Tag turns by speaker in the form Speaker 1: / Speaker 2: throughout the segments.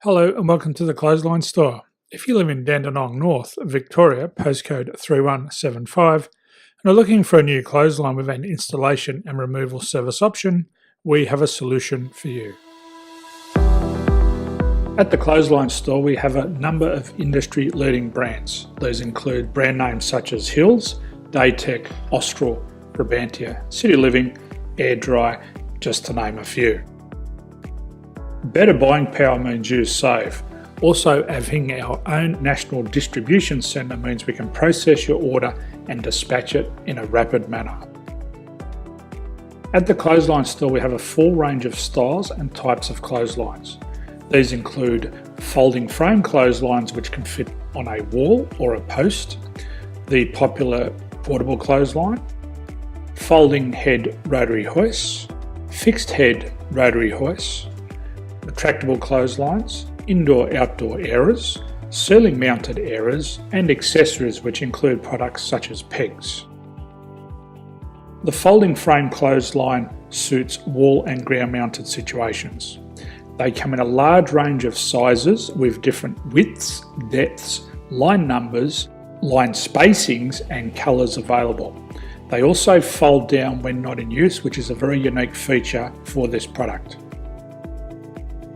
Speaker 1: Hello and welcome to the Clothesline Store. If you live in Dandenong North, Victoria, postcode 3175, and are looking for a new clothesline with an installation and removal service option, we have a solution for you. At the Clothesline Store, we have a number of industry-leading brands. These include brand names such as Hills, Daytech, Austral, Brabantia, City Living, Air Dry, just to name a few. Better buying power means you save. Also, having our own national distribution centre means we can process your order and dispatch it in a rapid manner. At the Clothesline Store, we have a full range of styles and types of clotheslines. These include folding frame clotheslines which can fit on a wall or a post, the popular portable clothesline, folding head rotary hoists, fixed head rotary hoists, retractable clotheslines, indoor-outdoor airers, ceiling mounted airers, and accessories which include products such as pegs. The folding frame clothesline suits wall and ground mounted situations. They come in a large range of sizes with different widths, depths, line numbers, line spacings and colours available. They also fold down when not in use, which is a very unique feature for this product.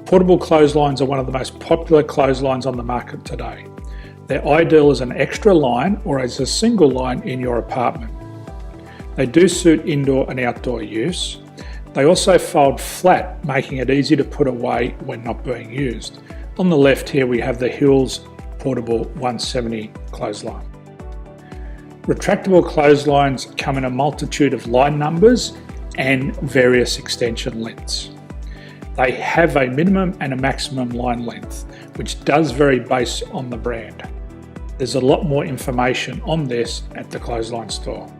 Speaker 1: Portable clotheslines are one of the most popular clotheslines on the market today. They're ideal as an extra line or as a single line in your apartment. They do suit indoor and outdoor use. They also fold flat, making it easy to put away when not being used. On the left here we have the Hills Portable 170 clothesline. Retractable clotheslines come in a multitude of line numbers and various extension lengths. They have a minimum and a maximum line length, which does vary based on the brand. There's a lot more information on this at the Clothesline Store.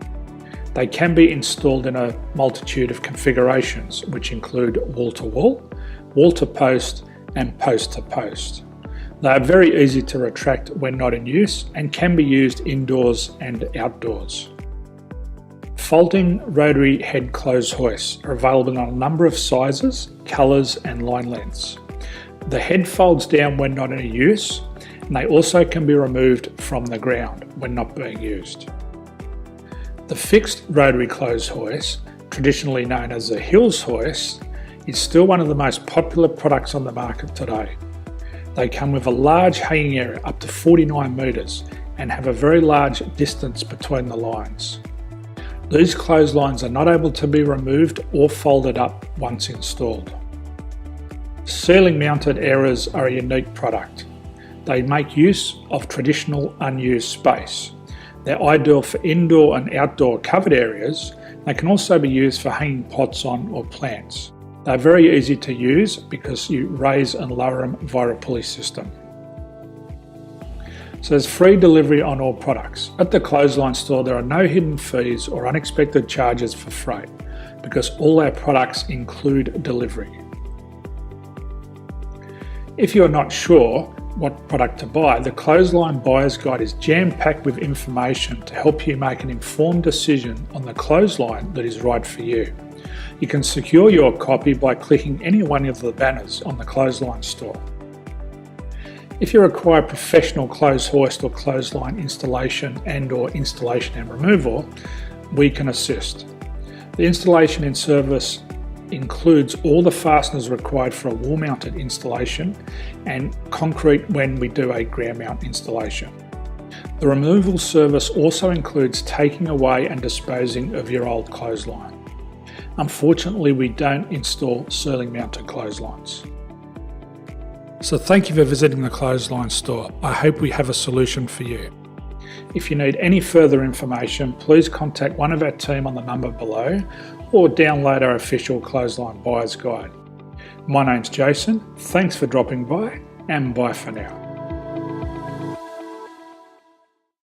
Speaker 1: They can be installed in a multitude of configurations, which include wall-to-wall, wall-to-post, and post-to-post. They are very easy to retract when not in use and can be used indoors and outdoors. Folding rotary head clothes hoists are available in a number of sizes, colours and line lengths. The head folds down when not in use, and they also can be removed from the ground when not being used. The fixed rotary clothes hoist, traditionally known as the Hills hoist, is still one of the most popular products on the market today. They come with a large hanging area up to 49 metres and have a very large distance between the lines. These clotheslines are not able to be removed or folded up once installed. Ceiling mounted airers are a unique product. They make use of traditional unused space. They're ideal for indoor and outdoor covered areas. They can also be used for hanging pots on or plants. They're very easy to use because you raise and lower them via a pulley system. So there's free delivery on all products. At the Clothesline Store, there are no hidden fees or unexpected charges for freight because all our products include delivery. If you're not sure what product to buy, the Clothesline Buyer's Guide is jam-packed with information to help you make an informed decision on the clothesline that is right for you. You can secure your copy by clicking any one of the banners on the Clothesline Store. If you require professional clothes hoist or clothesline installation and/or installation and removal, we can assist. The installation and service includes all the fasteners required for a wall-mounted installation and concrete when we do a ground mount installation. The removal service also includes taking away and disposing of your old clothesline. Unfortunately, we don't install ceiling mounted clotheslines. So thank you for visiting the Clothesline Store. I hope we have a solution for you. If you need any further information, please contact one of our team on the number below or download our official Clothesline Buyer's Guide. My name's Jason, thanks for dropping by and bye for now.